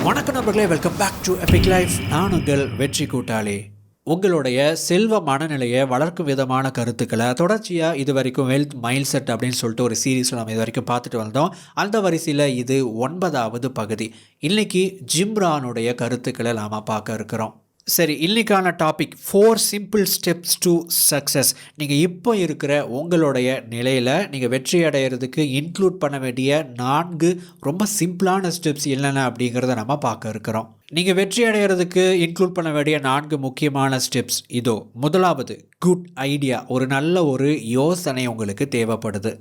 வணக்கம் நண்பர்களே, welcome back to Epic Life. நான் உங்கள் வெற்றி கூட்டாளி. உங்களுடைய செல்வ மனநிலையை வளர்க்கும் விதமான கருத்துக்களை தொடர்ச்சியாக இது வரைக்கும் வெல்த் மைண்ட் செட் அப்படின்னு சொல்லிட்டு ஒரு சீரீஸில் நம்ம இது வரைக்கும் பார்த்துட்டு வந்தோம். அந்த வரிசையில் இது 9வது பகுதி. இன்றைக்கி ஜிம்ரானுடைய கருத்துக்களை நாம் பார்க்க இருக்கிறோம். சரி, இன்றைக்கான topic 4 simple steps to success. நீங்கள் இப்போ இருக்கிற உங்களுடைய நிலையில் நீங்கள் வெற்றி அடைகிறதுக்கு இன்க்ளூட் பண்ண வேண்டிய 4 ரொம்ப சிம்பிளான ஸ்டெப்ஸ் என்னென்ன அப்படிங்கிறத நம்ம பார்க்க இருக்கிறோம். நீங்கள் வெற்றி அடைகிறதுக்கு இன்க்ளூட் பண்ண வேண்டிய 4 முக்கியமான ஸ்டெப்ஸ் இதோ. முதலாவது, குட் ஐடியா. ஒரு நல்ல ஒரு யோசனை உங்களுக்கு தேவைப்படுது.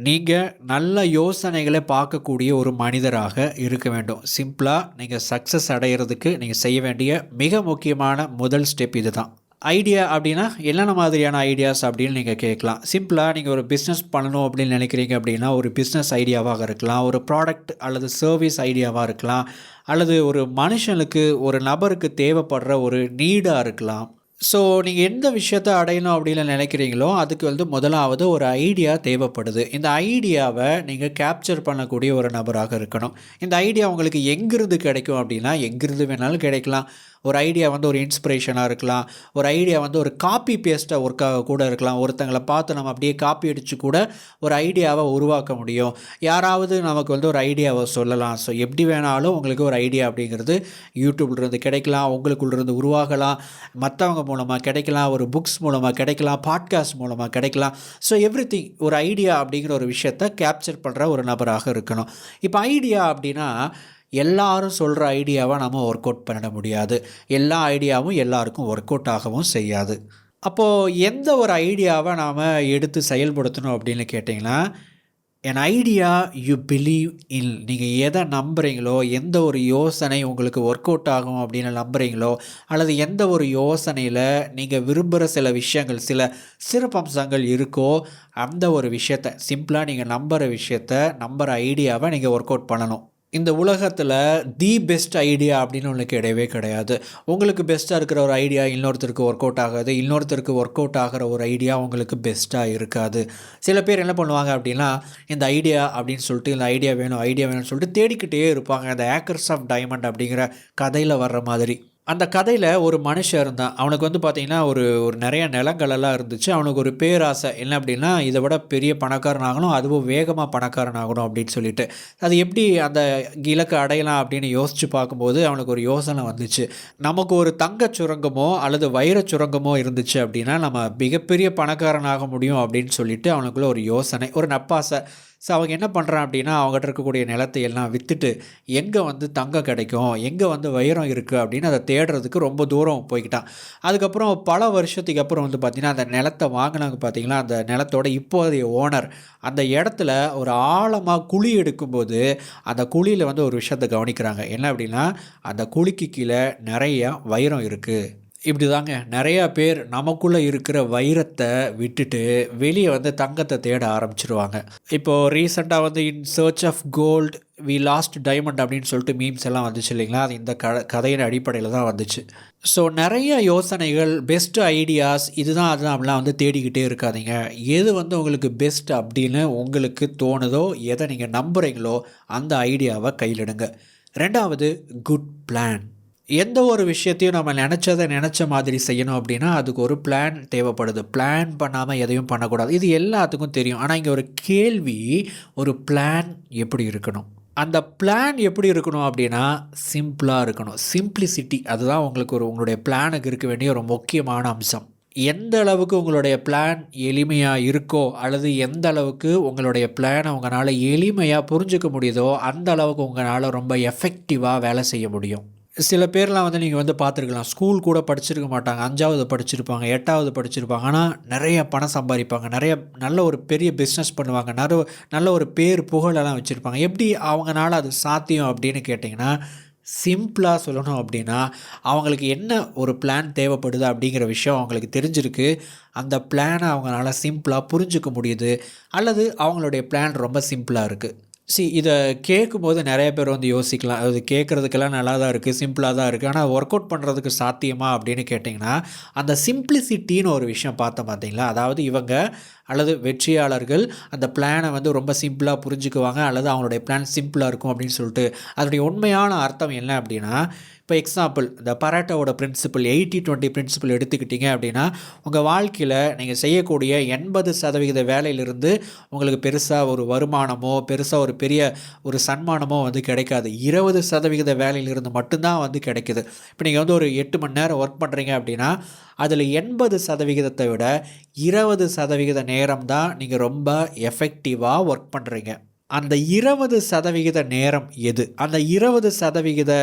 நீங்கள் நல்ல யோசனைகளை பார்க்கக்கூடிய ஒரு மனிதராக இருக்க வேண்டும். சிம்பிளாக நீங்கள் சக்ஸஸ் அடைகிறதுக்கு நீங்கள் செய்ய வேண்டிய மிக முக்கியமான முதல் ஸ்டெப் இது தான். ஐடியா அப்படின்னா என்னென்ன மாதிரியான ஐடியாஸ் அப்படின்னு நீங்கள் கேட்கலாம். சிம்பிளாக நீங்கள் ஒரு பிஸ்னஸ் பண்ணணும் அப்படின்னு நினைக்கிறீங்க அப்படின்னா ஒரு பிஸ்னஸ் ஐடியாவாக இருக்கலாம், ஒரு ப்ராடக்ட் அல்லது சர்வீஸ் ஐடியாவாக இருக்கலாம், அல்லது ஒரு மனுஷனுக்கு ஒரு நபருக்கு தேவைப்படுற ஒரு நீடாக இருக்கலாம். ஸோ நீங்கள் எந்த விஷயத்தை அடையணும் அப்படின்னு நினைக்கிறீங்களோ அதுக்கு முதலாவது ஒரு ஐடியா தேவைப்படுது. இந்த ஐடியாவை நீங்கள் கேப்சர் பண்ணக்கூடிய ஒரு நபராக இருக்கணும். இந்த ஐடியா உங்களுக்கு எங்கிருந்து கிடைக்கும் அப்படின்னா எங்கிருந்து வேணாலும் கிடைக்கலாம். ஒரு ஐடியா ஒரு இன்ஸ்பிரேஷனாக இருக்கலாம். ஒரு ஐடியா ஒரு காப்பி பேஸ்ட்டாக ஒர்க்காக கூட இருக்கலாம். ஒருத்தங்களை பார்த்து நம்ம அப்படியே காப்பி அடித்து கூட ஒரு ஐடியாவை உருவாக்க முடியும். யாராவது நமக்கு ஒரு ஐடியாவை சொல்லலாம். ஸோ எப்படி வேணாலும் உங்களுக்கு ஒரு ஐடியா அப்படிங்கிறது யூடியூப்லேருந்து கிடைக்கலாம், உங்களுக்குள்ளேருந்து உருவாகலாம், மற்றவங்க மூலமாக கிடைக்கலாம், ஒரு புக்ஸ் மூலமாக கிடைக்கலாம், பாட்காஸ்ட் மூலமாக கிடைக்கலாம். ஸோ எவ்ரிதிங் ஒரு ஐடியா அப்படிங்கிற ஒரு விஷயத்தை கேப்சர் பண்ணுற ஒரு நபராக இருக்கணும். இப்போ ஐடியா அப்படின்னா எல்லாரும் சொல்கிற ஐடியாவை நம்ம ஒர்க் அவுட் பண்ண முடியாது. எல்லா ஐடியாவும் எல்லாருக்கும் ஒர்க் அவுட் ஆகவும் செய்யாது. அப்போது எந்த ஒரு ஐடியாவை நாம் எடுத்து செயல்படுத்தணும் அப்படின்னு கேட்டிங்கன்னா, an idea you believe in. நீங்கள் எதை நம்புகிறீங்களோ, எந்த ஒரு யோசனை உங்களுக்கு ஒர்க் அவுட் ஆகும் அப்படின்னு நம்புகிறீங்களோ, அல்லது எந்த ஒரு யோசனையில் நீங்கள் விரும்புகிற சில விஷயங்கள், சில சிறப்பம்சங்கள் இருக்கோ, அந்த ஒரு விஷயத்தை சிம்பிளாக நீங்கள் நம்புகிற ஐடியாவை நீங்கள் ஒர்க் அவுட் பண்ணணும். இந்த உலகத்தில் தி பெஸ்ட் ஐடியா அப்படின்னு ஒன்று கிடையவே கிடையாது. உங்களுக்கு பெஸ்ட்டாக இருக்கிற ஒரு ஐடியா இன்னொருத்தருக்கு ஒர்க் அவுட் ஆகாது. இன்னொருத்தருக்கு ஒர்க் அவுட் ஆகிற ஒரு ஐடியா உங்களுக்கு பெஸ்ட்டாக இருக்காது. சில பேர் என்ன பண்ணுவாங்க அப்படின்னா, இந்த ஐடியா அப்படின்னு சொல்லிட்டு இந்த ஐடியா வேணும்னு சொல்லிட்டு தேடிக்கிட்டே இருப்பாங்க. அந்த ஏக்கர்ஸ் ஆஃப் டைமண்ட் அப்படிங்கிற கதையில் வர்ற மாதிரி. அந்த கதையில் ஒரு மனுஷன் இருந்தான். அவனுக்கு பார்த்திங்கன்னா ஒரு நிறைய நிலங்களெல்லாம் இருந்துச்சு. அவனுக்கு ஒரு பேராசை என்ன அப்படின்னா, இதை விட பெரிய பணக்காரன் ஆகணும், அதுவும் வேகமாக பணக்காரன் ஆகணும் அப்படின்னு சொல்லிட்டு. அது எப்படி அந்த இலக்கை அடையலாம் அப்படின்னு யோசித்து பார்க்கும்போது அவனுக்கு ஒரு யோசனை வந்துச்சு. நமக்கு ஒரு தங்கச் சுரங்கமோ அல்லது வைரச் சுரங்கமோ இருந்துச்சு அப்படின்னா நம்ம மிகப்பெரிய பணக்காரன் ஆக முடியும் அப்படின்னு சொல்லிட்டு அவனுக்குள்ள ஒரு யோசனை, ஒரு நப்பாசை. ஸோ அவங்க என்ன பண்ணுறான் அப்படின்னா, அவங்ககிட்ட இருக்கக்கூடிய நிலத்தை எல்லாம் விற்றுட்டு எங்கே தங்கம் கிடைக்கும், எங்கே வைரம் இருக்குது அப்படின்னு அதை தேடுறதுக்கு ரொம்ப தூரம் போய்கிட்டான். அதுக்கப்புறம் பல வருஷத்துக்கு அப்புறம் பார்த்திங்கன்னா அந்த நிலத்தை வாங்கினாங்க. பார்த்திங்கன்னா அந்த நிலத்தோட இப்போதைய ஓனர் அந்த இடத்துல ஒரு ஆழமாக குழி எடுக்கும்போது அந்த குழியில் ஒரு விஷயத்தை கவனிக்கிறாங்க. என்ன அப்படின்னா, அந்த குழிக்கு கீழே நிறைய வைரம் இருக்குது. இப்படி தாங்க நிறையா பேர் நமக்குள்ளே இருக்கிற வைரத்தை விட்டுட்டு வெளியே தங்கத்தை தேட ஆரம்பிச்சிருவாங்க. இப்போது ரீசெண்டாக in search of gold we lost diamond அப்படின்னு சொல்லிட்டு மீம்ஸ் எல்லாம் வந்துச்சு இல்லைங்களா? அது இந்த கதையின் அடிப்படையில் தான் வந்துச்சு. ஸோ நிறைய யோசனைகள், பெஸ்ட்டு ஐடியாஸ், இதுதான் அதுதான் அப்படிலாம் தேடிக்கிட்டே இருக்காதீங்க. எது உங்களுக்கு பெஸ்ட் அப்படின்னு உங்களுக்கு தோணுதோ, எதை நீங்கள் நம்புகிறீங்களோ அந்த ஐடியாவை கையிலிடுங்க. 2வது, குட் பிளான். எந்த ஒரு விஷயத்தையும் நம்ம நினச்ச மாதிரி செய்யணும் அப்படின்னா அதுக்கு ஒரு பிளான் தேவைப்படுது. பிளான் பண்ணாமல் எதையும் பண்ணக்கூடாது. இது எல்லாத்துக்கும் தெரியும். ஆனால் இங்கே ஒரு கேள்வி, ஒரு பிளான் எப்படி இருக்கணும்? அந்த பிளான் எப்படி இருக்கணும் அப்படின்னா சிம்பிளாக இருக்கணும். சிம்பிளிசிட்டி, அதுதான் உங்களுடைய பிளானுக்கு இருக்க வேண்டிய ஒரு முக்கியமான அம்சம். எந்த அளவுக்கு உங்களுடைய பிளான் எளிமையாக இருக்கோ, அல்லது எந்த அளவுக்கு உங்களுடைய பிளானை உங்களால் எளிமையாக புரிஞ்சுக்க முடியுதோ அந்த அளவுக்கு உங்களால் ரொம்ப எஃபெக்டிவாக வேலை செய்ய முடியும். சில பேர்லாம் நீங்கள் பார்த்துருக்கலாம், ஸ்கூல் கூட படிச்சிருக்க மாட்டாங்க, 5வது படிச்சிருப்பாங்க, 8வது படிச்சிருப்பாங்க, ஆனால் நிறைய பணம் சம்பாதிப்பாங்க, நிறைய நல்ல ஒரு பெரிய பிஸ்னஸ் பண்ணுவாங்க, நல்ல ஒரு பேர் புகழெல்லாம் வச்சுருப்பாங்க. எப்படி அவங்களால அது சாத்தியம் அப்படின்னு கேட்டிங்கன்னா, சிம்பிளாக சொல்லணும் அப்படின்னா அவங்களுக்கு என்ன ஒரு பிளான் தேவைப்படுது அப்படிங்கிற விஷயம் அவங்களுக்கு தெரிஞ்சிருக்கு. அந்த பிளானை அவங்களால சிம்பிளாக புரிஞ்சுக்க முடியுது, அல்லது அவங்களுடைய பிளான் ரொம்ப சிம்பிளாக இருக்குது. இத கேட்கும்போது நெறைய பேர் வந்து யோசிக்கலாம். அது கேட்கறதுக்கெல்லாம் நல்லா தான் இருக்கு. சிம்பிளா தான் இருக்கு. ஆனா ஒர்க் அவுட் பண்றதுக்கு சாத்தியமா அப்படின்னு கேட்டிங்கன்னா, அந்த சிம்ப்ளிசிட்டின்னு ஒரு விஷயம் பார்த்தோம் பார்த்தீங்களா? அதாவது இவங்க அல்லது வெற்றியாளர்கள் அந்த பிளான வந்து ரொம்ப சிம்பிளா புரிஞ்சுக்குவாங்க. அல்லது அவங்களுடைய பிளான் சிம்பிளா இருக்கும் அப்படின்னு சொல்லிட்டு, அதனுடைய உண்மையான அர்த்தம் என்ன அப்படின்னா, இப்போ எக்ஸாம்பிள் இந்த பரேட்டோவோட பிரின்சிபிள் 80-20 பிரின்சிபிள் எடுத்துக்கிட்டீங்க அப்படின்னா, உங்க வாழ்க்கையில நீங்க செய்யக்கூடிய 80% வேலையிலிருந்து உங்களுக்கு பெருசா ஒரு வருமானமோ, பெருசா ஒரு பெரிய ஒரு சன்மானமோ வந்து கிடைக்காது. 20% வேலையிலிருந்து மட்டும் தான் வந்து கிடைக்குது. இப்ப நீங்க வந்து ஒரு 8 மணி நேரம் ஒர்க் பண்றீங்க அப்படின்னா, அதில 80% விட 20% நேரம் தான் நீங்க ரொம்ப எஃபெக்டிவா ஒர்க் பண்றீங்க. அந்த 20% நேரம் எது? அந்த 20%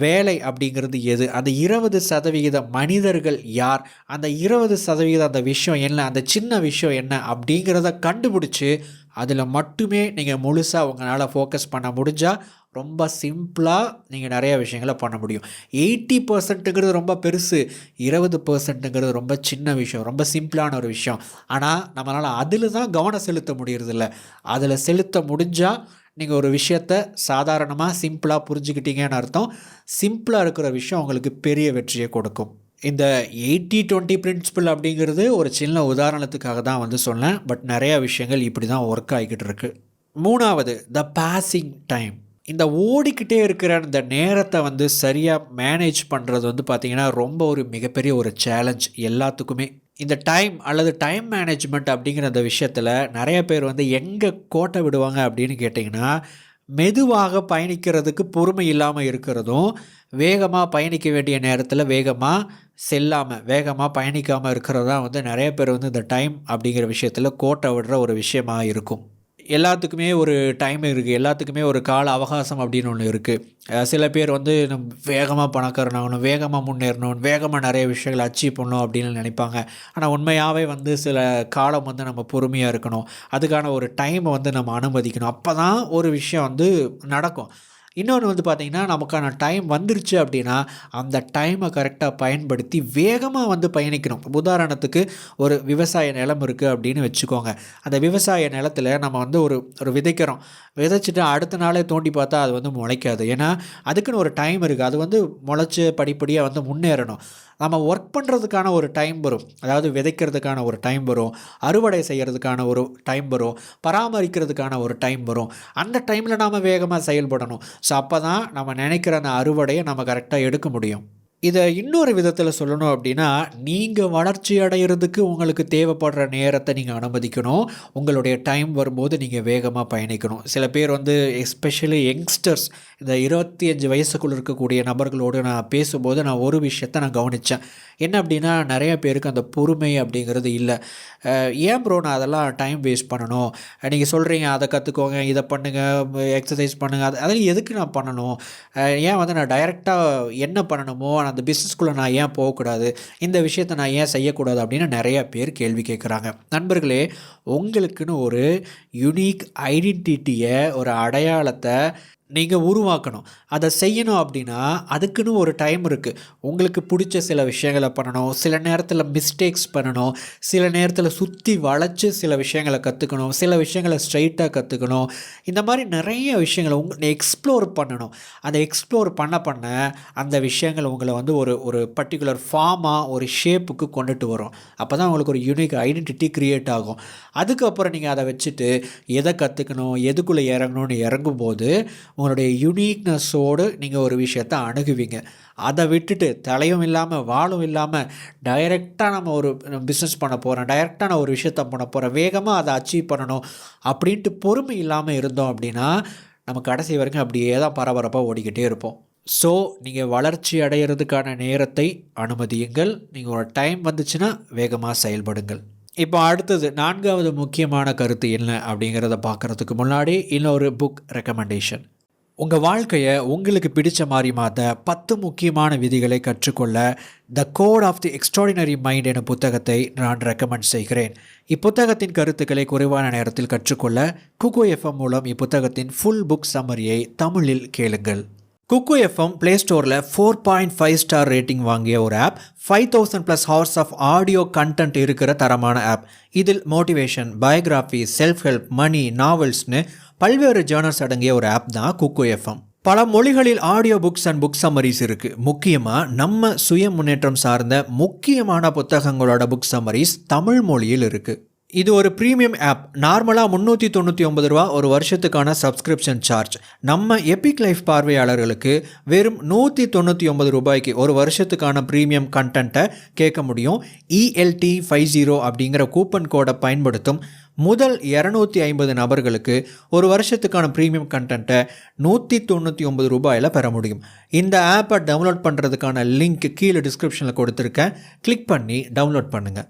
வேலை அப்படிங்கிறது எது? அந்த 20% மனிதர்கள் யார்? அந்த 20% அந்த விஷயம் என்ன? அந்த சின்ன விஷயம் என்ன? அப்படிங்கிறத கண்டுபிடிச்சு, அதில மட்டுமே நீங்க முழுசா உங்களால ஃபோக்கஸ் பண்ண முடிஞ்சா, ரொம்ப சிம்பிளா நீங்க நெறைய விஷயங்கள பண்ண முடியும். 80%ங்கிறது ரொம்ப பெருசு. 20%ங்கிறது ரொம்ப சின்ன விஷயம். ரொம்ப சிம்பிளான ஒரு விஷயம். ஆனா, நம்மளால அதில தான் கவனம் செலுத்த முடியறதில்ல. அதில செலுத்த முடிஞ்சா, நீங்க ஒரு விஷயத்த சாதாரணமா, சிம்பிளா புரிஞ்சுக்கிட்டீங்கன்னு அர்த்தம். சிம்பிளா இருக்கிற விஷயம் உங்களுக்கு பெரிய வெற்றிய கொடுக்கும். இந்த 80-20 பிரின்சிபல் அப்படிங்கிறது ஒரு சின்ன உதாரணத்துக்காக தான் வந்து சொன்னேன். பட் நெறைய விஷயங்கள் இப்படி தான் ஒர்க் ஆகிக்கிட்டு இருக்கு. 3வது பாசிங் டைம். இந்த ஓடிக்கிட்டே இருக்கிற இந்த நேரத்த வந்து சரியா மேனேஜ் பண்றது வந்து பார்த்தீங்கன்னா, ரொம்ப ஒரு மிகப்பெரிய ஒரு சேலஞ்ச் எல்லாத்துக்குமே. இந்த டைம் அல்லது டைம் மேனேஜ்மெண்ட் அப்படிங்கிற அந்த விஷயத்துல நெறைய பேர் வந்து எங்க கோட்ட விடுவாங்க அப்படின்னு கேட்டிங்கன்னா, மெதுவாக பயணிக்கிறதுக்கு பொறுமை இல்லாம இருக்கிறதும், வேகமா பயணிக்க வேண்டிய நேரத்தில வேகமா செல்லாம, வேகமா பயணிக்காம இருக்கிறது தான் வந்து நெறைய பேர் வந்து இந்த டைம் அப்படிங்கிற விஷயத்தில கோட்ட விடுற ஒரு விஷயமா இருக்கும். எல்லாத்துக்குமே ஒரு டைம் இருக்கு. எல்லாத்துக்குமே ஒரு கால அவகாசம் அப்படின்னு ஒண்ணு இருக்கு. சில பேர் வந்து வேகமா பணக்காரனாகணும், வேகமா முன்னேறணும், வேகமா நெறைய விஷயங்கள அச்சீவ் பண்ணணும் அப்படின்னு நினைப்பாங்க. ஆனா உண்மையாவே வந்து சில காலம் வந்து நம்ம பொறுமையா இருக்கணும். அதுக்கான ஒரு டைம வந்து நம்ம அனுமதிக்கணும். அப்பதான் ஒரு விஷயம் வந்து நடக்கும். இன்னொன்னு வந்து பார்த்தீங்கன்னா, நமக்கான டைம் வந்துருச்சு அப்படின்னா, அந்த டைம கரெக்ட்டா பயன்படுத்தி வேகமா வந்து பயணிக்கணும். உதாரணத்துக்கு ஒரு விவசாய நிலம் இருக்கு அப்படின்னு வச்சுக்கோங்க. அந்த விவசாய நிலத்தில நம்ம வந்து ஒரு ஒரு விதைக்கிறோம். விதைச்சுட்டு அடுத்த நாளே தோண்டி பார்த்தா அது வந்து முளைக்காது. ஏன்னா, அதுக்குன்னு ஒரு டைம் இருக்கு. அது வந்து முளைச்சு படிப்படியா வந்து முன்னேறணும். நம்ம ஒர்க் பண்ணுறதுக்கான ஒரு டைம் வரும். அதாவது விதைக்கிறதுக்கான ஒரு டைம் வரும். அறுவடை செய்யறதுக்கான ஒரு டைம் வரும். பராமரிக்கிறதுக்கான ஒரு டைம் வரும். அந்த டைமில நாம வேகமா செயல்படணும். ஸோ அப்பதான் நம்ம நினைக்கிற அந்த அறுவடைய நம்ம கரெக்ட்டா எடுக்க முடியும். இத இன்னொரு விதத்தில சொல்லணும் அப்டின்னா, நீங்க வளர்ச்சி அடையறதுக்கு உங்களுக்கு தேவைப்படுற நேரத்த நீங்க அனுமதிக்கணும். உங்களுடைய டைம் வரும்போது நீங்க வேகமா பயணிக்கணும். சில பேர் வந்து எஸ்பெஷலி யங்ஸ்டர்ஸ் இந்த 25 வயசுக்குள்ள இருக்கக்கூடிய நபர்களோடு நான் பேசும்போது நான் ஒரு விஷயத்த நான் கவனிச்சேன். என்ன அப்டின்னா, நெறைய பேருக்கு அந்த பொறுமை அப்படிங்கிறது இல்ல. ஏன் ப்ரோ நான் அதெல்லாம் டைம் வேஸ்ட் பண்ணணும்? நீங்க சொல்றீங்க அத கத்துக்கோங்க, இத பண்ணுங்க, எக்ஸர்சைஸ் பண்ணுங்க. அதெல்லாம் எதுக்கு நான் பண்ணணும்? ஏன் வந்து நான் டைரக்ட்டா என்ன பண்ணணுமோ, அந்த பிசினஸ்க்குள்ள நான் ஏன் போகக்கூடாது? இந்த விஷயத்த நான் ஏன் செய்யக்கூடாது? அப்படின்னு நெறைய பேர் கேள்வி கேட்குறாங்க. நண்பர்களே, உங்களுக்குன்னு ஒரு யுனிக் ஐடென்டிட்டிய, ஒரு அடையாளத்த நீங்க உருவாக்கணும். அத செய்யணும் அப்படின்னா, அதுக்குன்னு ஒரு டைம் இருக்கு. உங்களுக்கு புடிச்ச சில விஷயங்கள பண்ணணும். சில நேரத்தில மிஸ்டேக்ஸ் பண்ணணும். சில நேரத்தில சுத்தி வளைச்சு சில விஷயங்கள கத்துக்கணும். சில விஷயங்கள ஸ்ட்ரெய்ட்டா கத்துக்கணும். இந்த மாரி நெறைய விஷயங்கள எக்ஸ்ப்ளோர் பண்ணணும். அத எக்ஸ்ப்ளோர் பண்ண பண்ண அந்த விஷயங்கள் உங்கள வந்து ஒரு ஒரு பர்ட்டிகுலர் ஃபார்மா, ஒரு ஷேப்புக்கு கொண்டுட்டு வரும். அப்பதான் உங்களுக்கு ஒரு யூனிக் ஐடென்டிட்டி கிரியேட் ஆகும். அதுக்கப்புறம் நீங்க அத வச்சுட்டு எத கத்துக்கணும், எதுக்குள்ள இறங்கணும்னு இறங்கும்போது, உங்களுடைய யுனிக்னஸோடு நீங்க ஒரு விஷயத்த அணுகுவீங்க. அத விட்டுட்டு தலையும் இல்லாம, வாலும் இல்லாம டைரக்ட்டா நம்ம ஒரு பிசினஸ் பண்ண போறேன், டைரக்ட்டா நான் ஒரு விஷயத்த பண்ண போறேன், வேகமா அத அச்சீவ் பண்ணணும் அப்படின்ட்டு பொறுமை இல்லாம இருந்தோம் அப்படின்னா, நம்ம கடைசி வரைக்கும் அப்படியே தான் பரபரப்பா ஓடிக்கிட்டே இருப்போம். ஸோ, நீங்க வளர்ச்சி அடையறதுக்கான நேரத்தை அனுமதியுங்கள். நீங்க டைம் வந்துச்சுன்னா வேகமா செயல்படுங்கள். இப்போ அடுத்தது 4வது முக்கியமான கருத்து என்ன அப்படிங்கிறத பார்க்கறதுக்கு முன்னாடி இன்னொரு புக் ரெக்கமெண்டேஷன். உங்க வாழ்க்கைய உங்களுக்கு பிடிச்ச மாரி மாத்த 10 முக்கியமான விதிகளை கற்றுக்கொள்ள the code of the extraordinary mind எனும் புத்தகத்தை நான் ரெக்கமெண்ட் செய்கிறேன். இப்புத்தகத்தின் கருத்துக்களை குறைவான நேரத்தில் கற்றுக்கொள்ள குகோ எஃப்எம் மூலம் இப்புத்தகத்தின் ஃபுல் புக் சம்மரியை தமிழில் கேளுங்கள். குக்கு எஃப்எம் ப்ளே ஸ்டோரில் 4.5 ஸ்டார் ரேட்டிங் வாங்கிய ஒரு app. 5000+ hours of audio content இருக்கிற தரமான ஆப். இதில் motivation, biography, self help, money, நாவல்ஸ்னு பல்வேறு ஜேர்னல்ஸ் அடங்கிய ஒரு ஆப் தான் குக்கு எஃப்எம். பல மொழிகளில் audio books and book summaries இருக்குது. முக்கியமாக நம்ம சுய முன்னேற்றம் சார்ந்த முக்கியமான புத்தகங்களோட புக் சம்மரிஸ் தமிழ் மொழியில் இருக்குது. இது ஒரு ப்ரீமியம் ஆப். நார்மலாக 399 ரூபா ஒரு வருஷத்துக்கான சப்ஸ்கிரிப்ஷன் சார்ஜ். நம்ம எபிக் லைஃப் பார்வையாளர்களுக்கு வெறும் 199 ரூபாய்க்கு ஒரு வருஷத்துக்கான ப்ரீமியம் கண்டென்ட்டை கேட்க முடியும். ELT50 அப்படிங்கிற கூப்பன் கோடை பயன்படுத்தும் முதல் 250 நபர்களுக்கு ஒரு வருஷத்துக்கான ப்ரீமியம் கண்டென்ட்டை 199 ரூபாயில் பெற முடியும். இந்த ஆப்பை டவுன்லோட் பண்ணுறதுக்கான லிங்க் கீழே டிஸ்கிரிப்ஷனில் கொடுத்துருக்கேன். கிளிக் பண்ணி டவுன்லோட் பண்ணுங்கள்.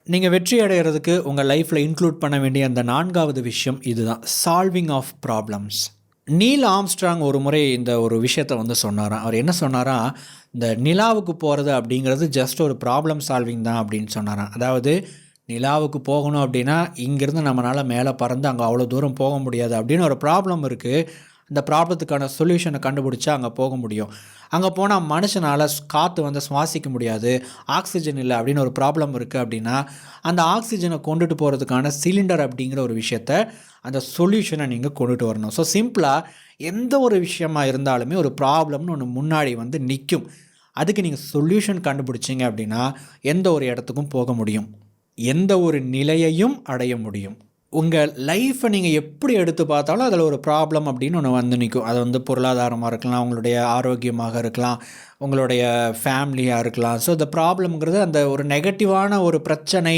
நீங்கள் வெற்றி அடைகிறதுக்கு உங்கள் லைஃப்பில் இன்க்ளூட் பண்ண வேண்டிய அந்த 4வது விஷயம் இதுதான், solving of problems. Neil Armstrong ஒரு முறை இந்த ஒரு விஷயத்தை சொன்னாராம். அவர் என்ன சொன்னாராம், இந்த நிலாவுக்கு போகிறது அப்படிங்கிறது ஜஸ்ட் ஒரு ப்ராப்ளம் சால்விங் தான் அப்படின்னு சொன்னாராம். அதாவது நிலாவுக்கு போகணும் அப்படின்னா இங்கேருந்து நம்மளால் மேலே பறந்து அங்கே அவ்வளோ தூரம் போக முடியாது அப்படின்னு ஒரு ப்ராப்ளம் இருக்குது. அந்த ப்ராப்ளத்துக்கான சொல்யூஷனை கண்டுபிடிச்சா அங்கே போக முடியும். அங்கே போனால் மனுஷனால் காற்று சுவாசிக்க முடியாது, ஆக்சிஜன் இல்லை அப்படின்னு ஒரு ப்ராப்ளம் இருக்குது அப்படின்னா அந்த ஆக்சிஜனை கொண்டுட்டு போகிறதுக்கான சிலிண்டர் அப்படிங்கிற ஒரு விஷயத்த, அந்த சொல்யூஷனை நீங்கள் கொண்டுட்டு வரணும். ஸோ சிம்பிளாக எந்த ஒரு விஷயமா இருந்தாலுமே ஒரு ப்ராப்ளம்னு ஒன்று முன்னாடி நிற்கும். அதுக்கு நீங்கள் சொல்யூஷன் கண்டுபிடிச்சிங்க அப்படின்னா எந்த ஒரு இடத்துக்கும் போக முடியும், எந்த ஒரு நிலையையும் அடைய முடியும். உங்கள் லைஃப்பை நீங்கள் எப்படி எடுத்து பார்த்தாலும் அதில் ஒரு ப்ராப்ளம் அப்படின்னு ஒன்று நிற்கும். அது பொருளாதாரமாக இருக்கலாம், உங்களுடைய ஆரோக்கியமாக இருக்கலாம், உங்களுடைய ஃபேமிலியாக இருக்கலாம். ஸோ இந்த ப்ராப்ளம்ங்கிறது அந்த ஒரு நெகட்டிவான ஒரு பிரச்சனை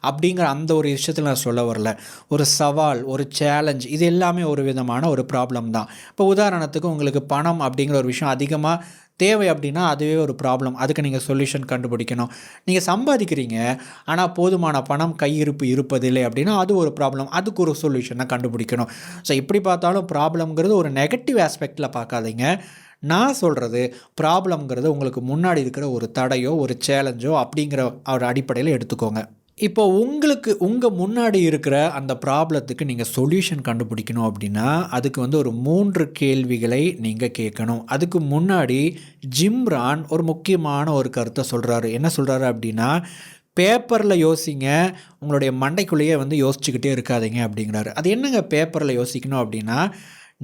அப்படிங்கிற அந்த ஒரு விஷயத்தில் நான் சொல்ல வரல. ஒரு சவால், ஒரு சேலஞ்ச், இது எல்லாமே ஒரு விதமான ஒரு ப்ராப்ளம் தான். இப்போ உதாரணத்துக்கு உங்களுக்கு பணம் அப்படிங்கிற ஒரு விஷயம் அதிகமாக தேவை அப்படின்னா அதுவே ஒரு ப்ராப்ளம். அதுக்கு நீங்கள் சொல்யூஷன் கண்டுபிடிக்கணும். நீங்கள் சம்பாதிக்கிறீங்க ஆனால் போதுமான பணம் கையிருப்பு இருப்பதில்லை அப்படின்னா அது ஒரு ப்ராப்ளம். அதுக்கு ஒரு சொல்யூஷனை கண்டுபிடிக்கணும். ஸோ எப்படி பார்த்தாலும் ப்ராப்ளம்ங்கிறது ஒரு நெகட்டிவ் ஆஸ்பெக்டில் பார்க்காதீங்க. நான் சொல்கிறது ப்ராப்ளம்ங்கிறது உங்களுக்கு முன்னாடி இருக்கிற ஒரு தடையோ ஒரு சேலஞ்சோ அப்படிங்கிற ஒரு அடிப்படையில் எடுத்துக்கோங்க. இப்போ உங்களுக்கு உங்கள் முன்னாடி இருக்கிற அந்த ப்ராப்ளத்துக்கு நீங்கள் சொல்யூஷன் கண்டுபிடிக்கணும் அப்படின்னா அதுக்கு ஒரு 3 கேள்விகளை நீங்கள் கேட்கணும். அதுக்கு முன்னாடி ஜிம்ரான் ஒரு முக்கியமான ஒரு கருத்தை சொல்கிறாரு. என்ன சொல்கிறாரு அப்படின்னா, பேப்பரில் யோசிங்க, உங்களுடைய மண்டைக்குள்ளேயே யோசிச்சுக்கிட்டே இருக்காதீங்க அப்படிங்கிறாரு. அது என்னங்க பேப்பரில் யோசிக்கணும் அப்படின்னா,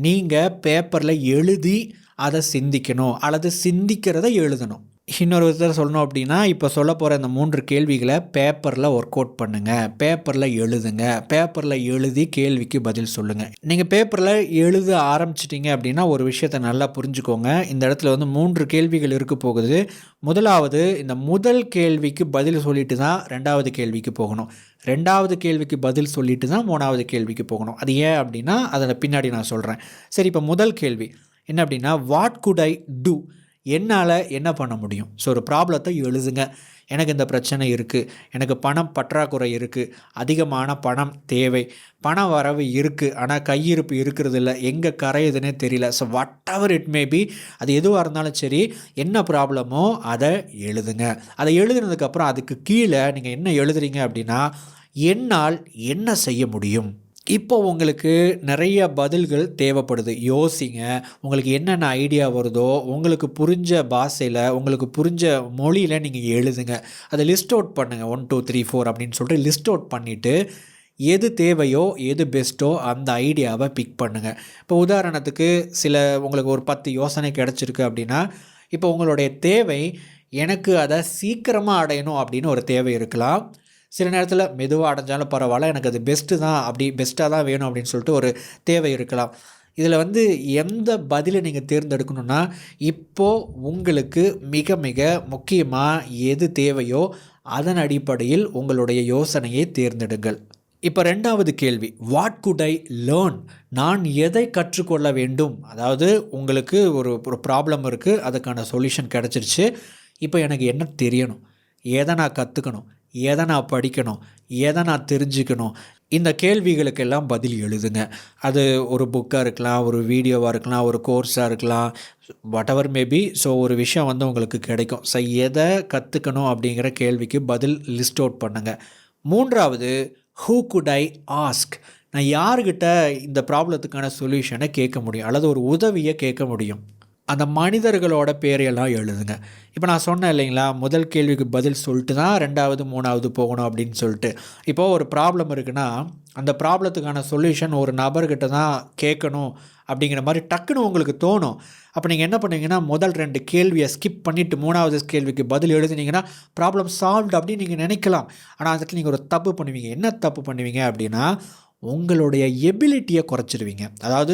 நீங்கள் பேப்பரில் எழுதி அதை சிந்திக்கணும் அல்லது சிந்திக்கிறத எழுதணும். இன்னொரு விதத்தில் சொல்லணும் அப்படின்னா, இப்போ சொல்ல போகிற இந்த 3 கேள்விகளை பேப்பரில் ஒர்க் அவுட் பண்ணுங்கள், பேப்பரில் எழுதுங்க, பேப்பரில் எழுதி கேள்விக்கு பதில் சொல்லுங்கள். நீங்கள் பேப்பரில் எழுத ஆரம்பிச்சிட்டிங்க அப்படின்னா ஒரு விஷயத்தை நல்லா புரிஞ்சுக்கோங்க. இந்த இடத்துல 3 கேள்விகள் இருக்க போகுது. முதலாவது, இந்த முதல் கேள்விக்கு பதில் சொல்லிட்டு தான் 2வது கேள்விக்கு போகணும். 2வது கேள்விக்கு பதில் சொல்லிட்டு தான் 3வது கேள்விக்கு போகணும். அது ஏன் அப்படின்னா அதை பின்னாடி நான் சொல்கிறேன். சரி, இப்போ முதல் கேள்வி என்ன அப்படின்னா, வாட் குட் ஐ டூ, என்னால் என்ன பண்ண முடியும். ஸோ ஒரு ப்ராப்ளத்தை எழுதுங்க. எனக்கு இந்த பிரச்சனை இருக்குது, எனக்கு பணம் பற்றாக்குறை இருக்குது, அதிகமான பணம் தேவை, பண வரவு இருக்குது ஆனால் கையிருப்பு இருக்கிறது இல்லை, எங்கே கரையுதுன்னே தெரியல. So what ever it may be, அது எதுவாக இருந்தாலும் சரி, என்ன ப்ராப்ளமோ அதை எழுதுங்க. அதை எழுதுனதுக்கப்புறம் அதுக்கு கீழே நீங்கள் என்ன எழுதுறீங்க அப்படின்னா, என்னால் என்ன செய்ய முடியும். இப்போ உங்களுக்கு நிறைய பதில்கள் தேவைப்படுது. யோசிங்க. உங்களுக்கு என்னென்ன ஐடியா வருதோ உங்களுக்கு புரிஞ்ச பாஷையில், உங்களுக்கு புரிஞ்ச மொழியில் நீங்கள் எழுதுங்க. அதை லிஸ்ட் அவுட் பண்ணுங்கள். 1 2 3 4 அப்படின்னு சொல்லிட்டு லிஸ்ட் அவுட் பண்ணிவிட்டு எது தேவையோ எது பெஸ்ட்டோ அந்த ஐடியாவை பிக் பண்ணுங்கள். இப்போ உதாரணத்துக்கு உங்களுக்கு ஒரு 10 யோசனை கிடச்சிருக்கு அப்படின்னா, இப்போ உங்களுடைய தேவை, எனக்கு அதை சீக்கிரமாக அடையணும் அப்படின்னு ஒரு தேவை இருக்கலாம். சில நேரத்தில் மெதுவாக அடைஞ்சாலும் பரவாயில்ல, எனக்கு அது பெஸ்ட்டாக தான் வேணும் அப்படின்னு சொல்லிட்டு ஒரு தேவை இருக்கலாம். இதில் எந்த பதிலை நீங்கள் தேர்ந்தெடுக்கணுன்னா, இப்போது உங்களுக்கு மிக மிக முக்கியமாக எது தேவையோ அதன் அடிப்படையில் உங்களுடைய யோசனையை தேர்ந்தெடுங்கள். இப்போ 2வது கேள்வி, வாட் குட் ஐ லேர்ன், நான் எதை கற்றுக்கொள்ள வேண்டும். அதாவது உங்களுக்கு ஒரு ப்ராப்ளம் இருக்குது, அதுக்கான சொல்யூஷன் கிடச்சிருச்சு. இப்போ எனக்கு என்ன தெரியணும், எதை நான் கற்றுக்கணும், எதை நான் படிக்கணும், எதை நான் தெரிஞ்சுக்கணும். இந்த கேள்விகளுக்கெல்லாம் பதில் எழுதுங்க. அது ஒரு புக்காக இருக்கலாம், ஒரு வீடியோவாக இருக்கலாம், ஒரு கோர்ஸாக இருக்கலாம், வாட் எவர் மேபி. ஸோ ஒரு விஷயம் உங்களுக்கு கிடைக்கும். ஸோ எதை கற்றுக்கணும் அப்படிங்கிற கேள்விக்கு பதில் லிஸ்ட் அவுட் பண்ணுங்கள். 3வது, ஹூ குட் ஐ ஆஸ்க், நான் யாருக்கிட்ட இந்த ப்ராப்ளத்துக்கான சொல்யூஷனை கேட்க முடியும் அல்லது ஒரு உதவியை கேட்க முடியும்? அந்த மனிதர்களோட பேரையெல்லாம் எழுதுங்க. இப்போ நான் சொன்னேன் இல்லைங்களா, முதல் கேள்விக்கு பதில் சொல்லிட்டு தான் 2வது 3வது போகணும் அப்படின்னு சொல்லிட்டு. இப்போது ஒரு ப்ராப்ளம் இருக்குன்னா, அந்த ப்ராப்ளத்துக்கான சொல்யூஷன் ஒரு நபர்கிட்ட தான் கேட்கணும் அப்படிங்கிற மாதிரி டக்குன்னு உங்களுக்கு தோணும். அப்போ நீங்கள் என்ன பண்ணுவீங்கன்னா, முதல் 2 கேள்வியை ஸ்கிப் பண்ணிவிட்டு 3வது கேள்விக்கு பதில் எழுதுனீங்கன்னா ப்ராப்ளம் சால்வ்டு அப்படின்னு நீங்கள் நினைக்கலாம். ஆனால் அதுக்கு நீங்கள் ஒரு தப்பு பண்ணுவீங்க. என்ன தப்பு பண்ணுவீங்க அப்படின்னா, உங்களுடைய எபிலிட்டியை குறைச்சிடுவீங்க. அதாவது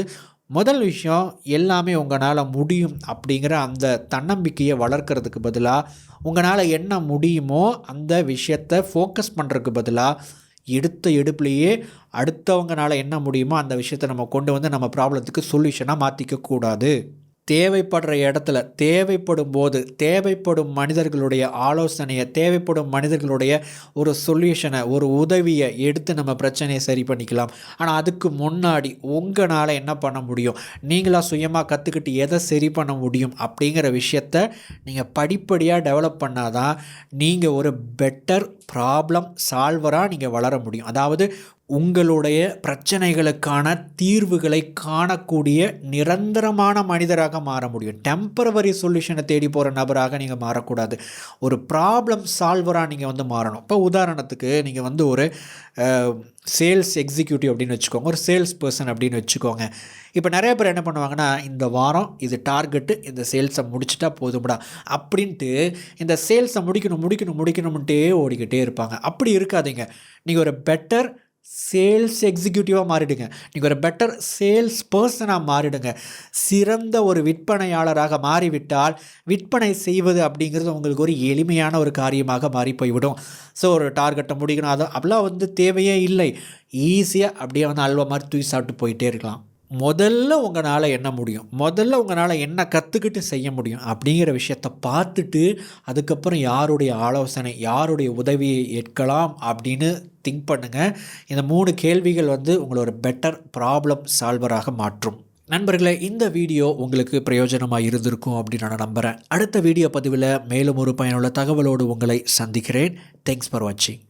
முதல் விஷயம், எல்லாமே உங்களால் முடியும் அப்படிங்கிற அந்த தன்னம்பிக்கையை வளர்க்குறதுக்கு பதிலாக, உங்களால் என்ன முடியுமோ அந்த விஷயத்தை ஃபோக்கஸ் பண்ணுறதுக்கு பதிலாக, எடுத்த எடுப்புலேயே அடுத்தவங்களால் என்ன முடியுமோ அந்த விஷயத்தை நம்ம கொண்டு வந்து நம்ம ப்ராப்ளத்துக்கு சொல்யூஷனாக மாற்றிக்கக்கூடாது. தேவைப்படுற இடத்துல, தேவைப்படும் போது, தேவைப்படும் மனிதர்களுடைய ஆலோசனையை, தேவைப்படும் மனிதர்களுடைய ஒரு சொல்யூஷனை, ஒரு உதவியை எடுத்து நம்ம பிரச்சனையை சரி பண்ணிக்கலாம். ஆனால் அதுக்கு முன்னாடி உங்களால் என்ன பண்ண முடியும், நீங்களாக சுயமாக கற்றுக்கிட்டு எதை சரி பண்ண முடியும் அப்படிங்கிற விஷயத்தை நீங்கள் படிப்படியாக டெவலப் பண்ணால் தான் நீங்கள் ஒரு பெட்டர் ப்ராப்ளம் சால்வராக நீங்கள் வளர முடியும். அதாவது உங்களுடைய பிரச்சனைகளுக்கான தீர்வுகளை காணக்கூடிய நிரந்தரமான மனிதராக மாற முடியும். டெம்பரவரி சொல்யூஷனை தேடி போகிற நபராக நீங்கள் மாறக்கூடாது. ஒரு ப்ராப்ளம் சால்வராக நீங்கள் வந்து மாறணும். இப்போ உதாரணத்துக்கு நீங்கள் ஒரு சேல்ஸ் எக்ஸிக்யூட்டிவ் அப்படின்னு வச்சுக்கோங்க, ஒரு சேல்ஸ் பர்சன் அப்படின்னு வச்சுக்கோங்க. இப்போ நிறைய பேர் என்ன பண்ணுவாங்கன்னா, இந்த வாரம் இது டார்கெட்டு, இந்த சேல்ஸை முடிச்சுட்டா போதும்டா அப்படின்ட்டு இந்த சேல்ஸை முடிக்கணும்ன்ட்டே ஓடிக்கிட்டே இருப்பாங்க. அப்படி இருக்காதீங்க. நீங்கள் ஒரு பெட்டர் சேல்ஸ் எக்ஸிக்யூட்டிவாக மாறிடுங்க. நீங்கள் ஒரு பெட்டர் சேல்ஸ் பர்சனாக மாறிடுங்க. சிறந்த ஒரு விற்பனையாளராக மாறிவிட்டால் விற்பனை செய்வது அப்படிங்கிறது உங்களுக்கு ஒரு எளிமையான ஒரு காரியமாக மாறி போய்விடும். ஸோ ஒரு டார்கெட்டை முடிக்கணும், அதை அப்படிலாம் தேவையே இல்லை. ஈஸியாக அப்படியே அல்வா மாதிரி தூக்கி சாப்பிட்டு போயிட்டே இருக்கலாம். முதல்ல உங்களால் என்ன முடியும், முதல்ல உங்களால் என்ன கற்றுக்கிட்டு செய்ய முடியும் அப்படிங்கிற விஷயத்தை பார்த்துட்டு அதுக்கப்புறம் யாருடைய ஆலோசனை, யாருடைய உதவியை ஏற்கலாம் அப்படின்னு திங்க் பண்ணுங்கள். இந்த 3 கேள்விகள் உங்களை ஒரு பெட்டர் ப்ராப்ளம் சால்வராக மாற்றும். நண்பர்களே, இந்த வீடியோ உங்களுக்கு பிரயோஜனமாக இருந்திருக்கும் அப்படின்னு நான் நம்புகிறேன். அடுத்த வீடியோ பதிவில் மேலும் ஒரு பயனுள்ள தகவலோடு உங்களை சந்திக்கிறேன். தேங்க்ஸ் ஃபார் வாட்சிங்.